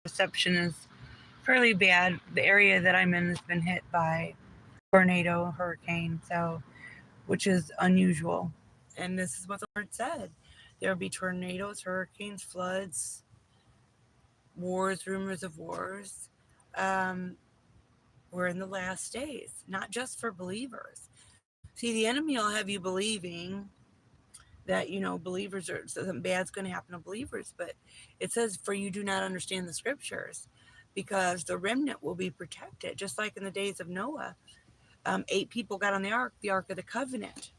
reception is fairly bad. The area that I'm in has been hit by tornado, hurricane, so which is unusual. And this is what the Lord said. There will be tornadoes, hurricanes, floods, wars, rumors of wars. Um, we're in the last days, not just for believers. See, the enemy will have you believing that, believers are something bad's going to happen to believers, but it says, for you do not understand the scriptures, because the remnant will be protected, just like in the days of Noah. 8 people got on the ark of the covenant.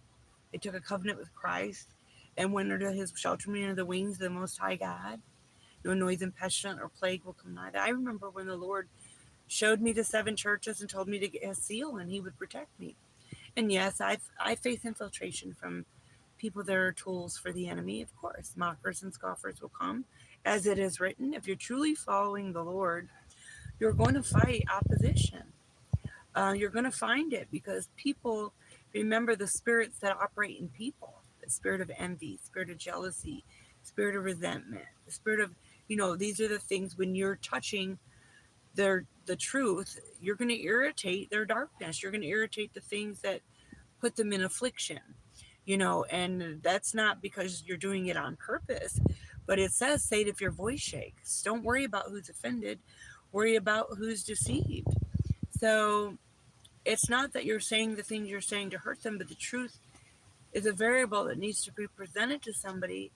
They took a covenant with Christ and went under his shelter under the wings of the Most High God. No noise and pestilence or plague will come nigh. I remember when the Lord showed me the 7 churches and told me to get his seal and he would protect me. And yes, I face infiltration from people that are tools for the enemy, of course. Mockers and scoffers will come. As it is written, if you're truly following the Lord, you're going to fight opposition. You're going to find it because people remember the spirits that operate in people: the spirit of envy, spirit of jealousy, spirit of resentment, the spirit of, these are the things when you're touching the truth, you're going to irritate their darkness. You're going to irritate the things that put them in affliction, and that's not because you're doing it on purpose, but it says, say it if your voice shakes. Don't worry about who's offended, worry about who's deceived. So it's not that you're saying the things you're saying to hurt them, but the truth is a variable that needs to be presented to somebody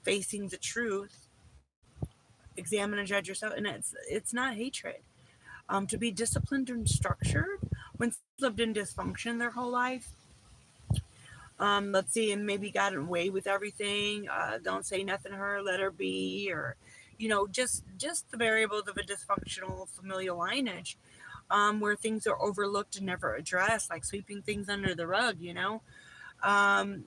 facing the truth. Examine and judge yourself, and it's not hatred. To be disciplined and structured when someone's lived in dysfunction their whole life, let's see, and maybe gotten away with everything. Don't say nothing to her, let her be, or just the variables of a dysfunctional familial lineage, where things are overlooked and never addressed, like sweeping things under the rug. Um,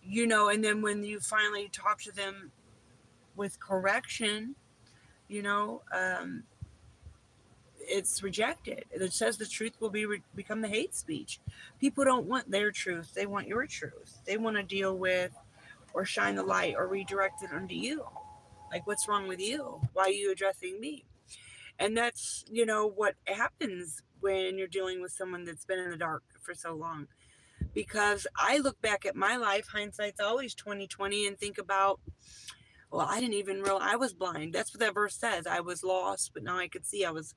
and then when you finally talk to them with correction, you know, um, it's rejected. It says the truth will become the hate speech. People don't want their truth; they want your truth. They want to deal with or shine the light or redirect it onto you. Like, what's wrong with you? Why are you addressing me? And that's what happens when you're dealing with someone that's been in the dark for so long. Because I look back at my life, hindsight's always 2020, and think about, well, I didn't even realize I was blind. That's what that verse says. I was lost, but now I could see. I was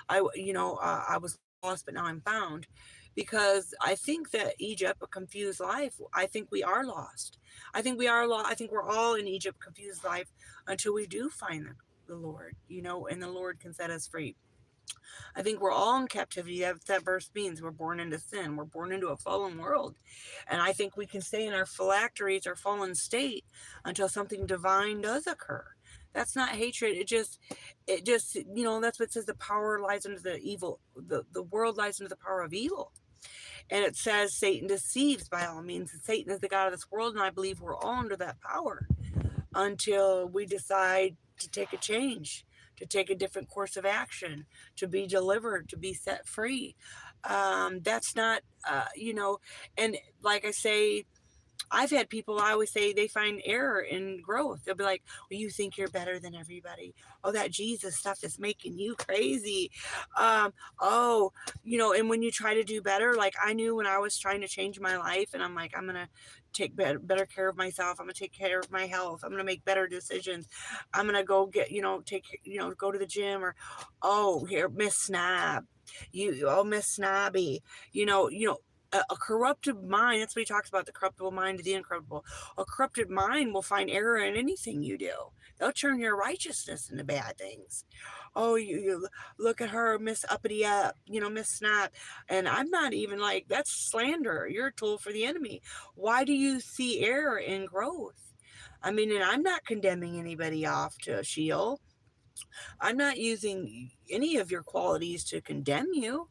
lost, but now I'm found. Because I think that Egypt, a confused life, I think we are lost. I think we are lost. I think we're all in Egypt, confused life, until we do find the Lord, and the Lord can set us free. I think we're all in captivity. That's that verse means. We're born into sin. We're born into a fallen world. And I think we can stay in our phylacteries or fallen state until something divine does occur. That's not hatred. It just, that's what it says, the power lies under the evil. The world lies under the power of evil. And it says Satan deceives by all means. And Satan is the God of this world. And I believe we're all under that power until we decide to take a change, to take a different course of action, to be delivered, to be set free. That's not, and like I say, I've had people, I always say, they find error in growth. They'll be like, well, you think you're better than everybody. Oh, that Jesus stuff is making you crazy. Um, oh, and when you try to do better, like I knew when I was trying to change my life, and I'm like, I'm going to take better care of myself. I'm going to take care of my health. I'm going to make better decisions. I'm going to go go to the gym, or, oh, here, Miss Snob. Oh, Miss Snobby. A corrupted mind, that's what he talks about, the corruptible mind to the incorruptible. A corrupted mind will find error in anything you do. They'll turn your righteousness into bad things. Oh, you look at her, Miss Uppity Up, Miss Snap. And I'm not even like, that's slander. You're a tool for the enemy. Why do you see error in growth? I mean, and I'm not condemning anybody off to a shield. I'm not using any of your qualities to condemn you.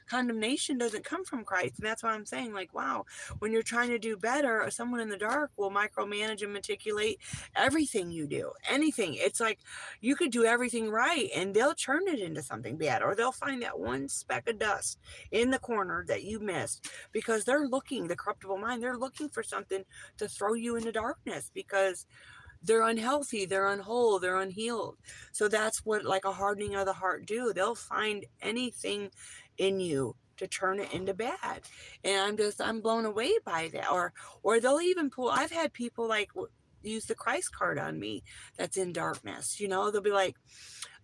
Condemnation doesn't come from Christ. And that's why I'm saying, like, wow, when you're trying to do better, someone in the dark will micromanage and manipulate everything you do. Anything. It's like you could do everything right and they'll turn it into something bad, or they'll find that one speck of dust in the corner that you missed, because they're looking, the corruptible mind, they're looking for something to throw you into darkness, because they're unhealthy, they're unwhole, they're unhealed. So that's what like a hardening of the heart do. They'll find anything in you to turn it into bad. And I'm blown away by that. Or they'll even pull, I've had people like use the Christ card on me that's in darkness. You know, they'll be like,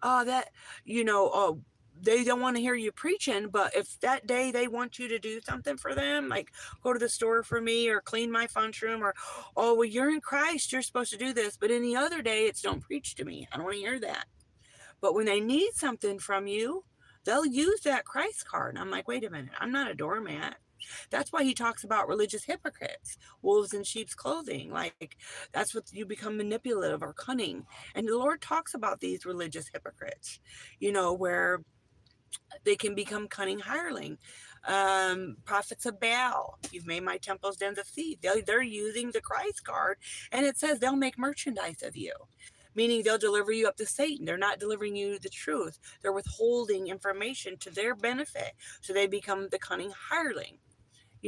oh, that, oh, they don't want to hear you preaching, but if that day they want you to do something for them, like go to the store for me or clean my lunchroom, or, oh, well, you're in Christ, you're supposed to do this, but any other day it's don't preach to me. I don't want to hear that. But when they need something from you, they'll use that Christ card. And I'm like, wait a minute, I'm not a doormat. That's why he talks about religious hypocrites, wolves in sheep's clothing. Like, that's what you become manipulative or cunning. And the Lord talks about these religious hypocrites, where they can become cunning hireling. Prophets of Baal, you've made my temples dens of thieves. They're using the Christ card, and it says they'll make merchandise of you, meaning they'll deliver you up to Satan. They're not delivering you the truth. They're withholding information to their benefit, so they become the cunning hireling.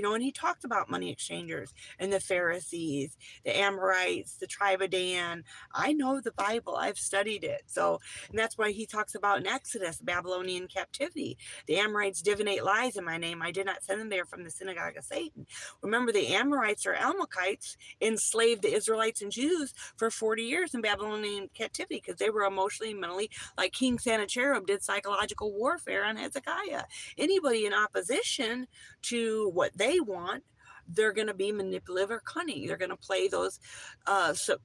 And he talked about money exchangers and the Pharisees, the Amorites, the tribe of Dan. I know the Bible. I've studied it. So, and that's why he talks about in Exodus, Babylonian captivity. The Amorites divinate lies in my name. I did not send them there from the synagogue of Satan. Remember, the Amorites or Amalekites enslaved the Israelites and Jews for 40 years in Babylonian captivity because they were emotionally, mentally, like King Sennacherib did psychological warfare on Hezekiah. Anybody in opposition to what they want, they're going to be manipulative or cunning. They're going to play those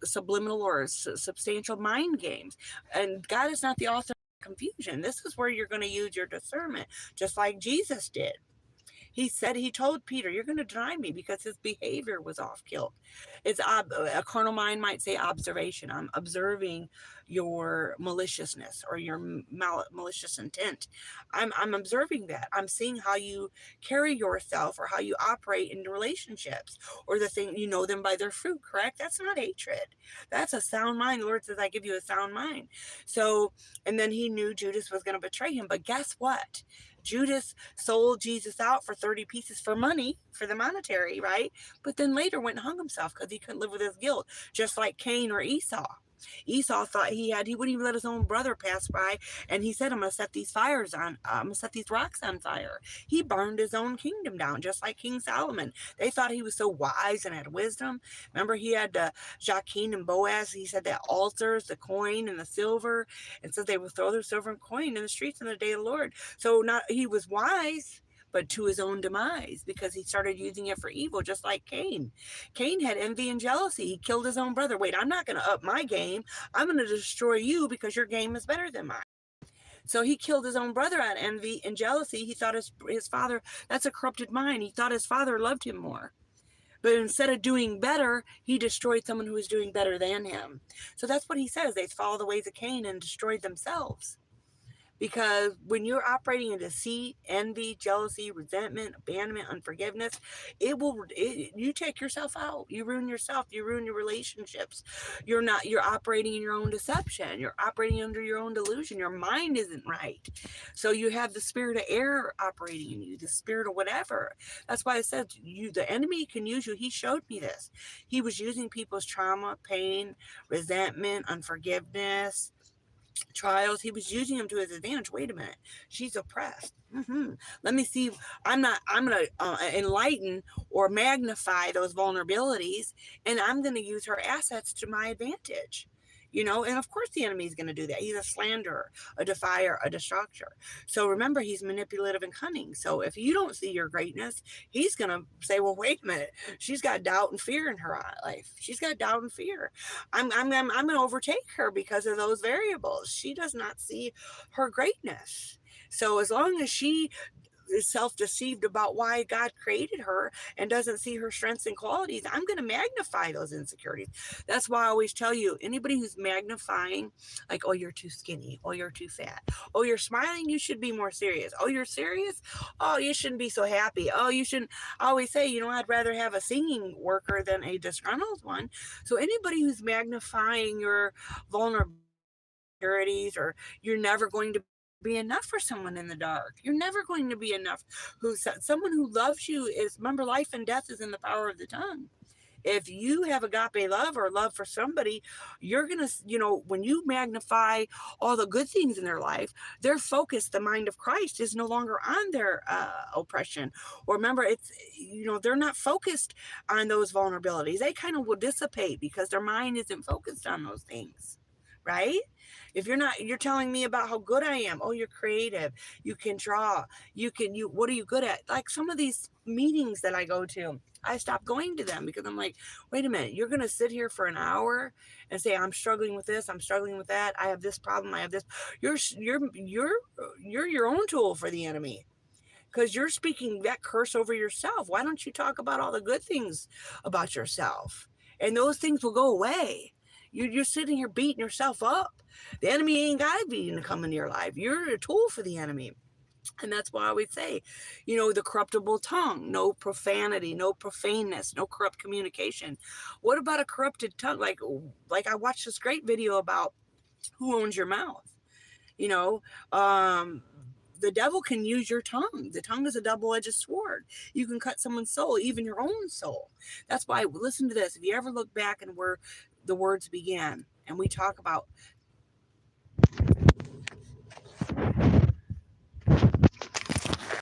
subliminal or substantial mind games. And God is not the author of confusion. This is where you're going to use your discernment, just like Jesus did. He told Peter, you're going to deny me, because his behavior was off kilt. It's a carnal mind might say observation. I'm observing your maliciousness or your malicious intent. I'm observing that. I'm seeing how you carry yourself or how you operate in relationships, or the thing, them by their fruit, correct? That's not hatred. That's a sound mind. The Lord says, I give you a sound mind. So, and then he knew Judas was going to betray him. But guess what? Judas sold Jesus out for 30 pieces for money, for the monetary, right? But then later went and hung himself because he couldn't live with his guilt, just like Cain or Esau. Esau thought he wouldn't even let his own brother pass by. And he said, I'm going to set these rocks on fire. He burned his own kingdom down, just like King Solomon. They thought he was so wise and had wisdom. Remember, he had Jachin and Boaz. He said that altars, the coin and the silver, and said they would throw their silver and coin in the streets in the day of the Lord. So he was wise, but to his own demise, because he started using it for evil, just like Cain. Cain had envy and jealousy. He killed his own brother. Wait, I'm not going to up my game. I'm going to destroy you because your game is better than mine. So he killed his own brother out of envy and jealousy. He thought his father, that's a corrupted mind. He thought his father loved him more. But instead of doing better, he destroyed someone who was doing better than him. So that's what he says. They followed the ways of Cain and destroyed themselves. Because when you're operating in deceit, envy, jealousy, resentment, abandonment, unforgiveness, you take yourself out. You ruin yourself. You ruin your relationships. You're operating in your own deception. You're operating under your own delusion. Your mind isn't right. So you have the spirit of error operating in you, the spirit of whatever. That's why I said the enemy can use you. He showed me this. He was using people's trauma, pain, resentment, unforgiveness, trials. He was using them to his advantage. Wait a minute, she's oppressed. Let me see. I'm going to enlighten or magnify those vulnerabilities, and I'm going to use her assets to my advantage. And of course the enemy is going to do that. He's a slanderer, a defier, a destructor. So remember, he's manipulative and cunning. So if you don't see your greatness, he's going to say, well, wait a minute, she's got doubt and fear in her life. She's got doubt and fear. I'm going to overtake her because of those variables. She does not see her greatness. So as long as she is self-deceived about why God created her and doesn't see her strengths and qualities, I'm going to magnify those insecurities. That's why I always tell you, anybody who's magnifying, like, oh, you're too skinny, oh, you're too fat, oh, you're smiling, you should be more serious, oh, you're serious, oh, you shouldn't be so happy, oh, you shouldn't. I always say, I'd rather have a singing worker than a disgruntled one. So anybody who's magnifying your vulnerabilities, or you're never going to be enough for someone in the dark. You're never going to be enough. Someone who loves you is, remember, life and death is in the power of the tongue. If you have agape love or love for somebody, you're going to, when you magnify all the good things in their life, their focus, the mind of Christ, is no longer on their oppression. Or remember, it's, they're not focused on those vulnerabilities. They kind of will dissipate because their mind isn't focused on those things. Right? If you're telling me about how good I am. Oh, you're creative. You can draw. What are you good at? Like some of these meetings that I go to, I stopped going to them because I'm like, wait a minute, you're going to sit here for an hour and say, I'm struggling with this, I'm struggling with that, I have this problem, I have this. You're your own tool for the enemy, because you're speaking that curse over yourself. Why don't you talk about all the good things about yourself? And those things will go away. You're sitting here beating yourself up. The enemy ain't got to be to come into your life. You're a tool for the enemy. And that's why I would say, the corruptible tongue, no profanity, no profaneness, no corrupt communication. What about a corrupted tongue? Like I watched this great video about who owns your mouth. The devil can use your tongue. The tongue is a double-edged sword. You can cut someone's soul, even your own soul. That's why, listen to this. If you ever look back and where the words began, and we talk about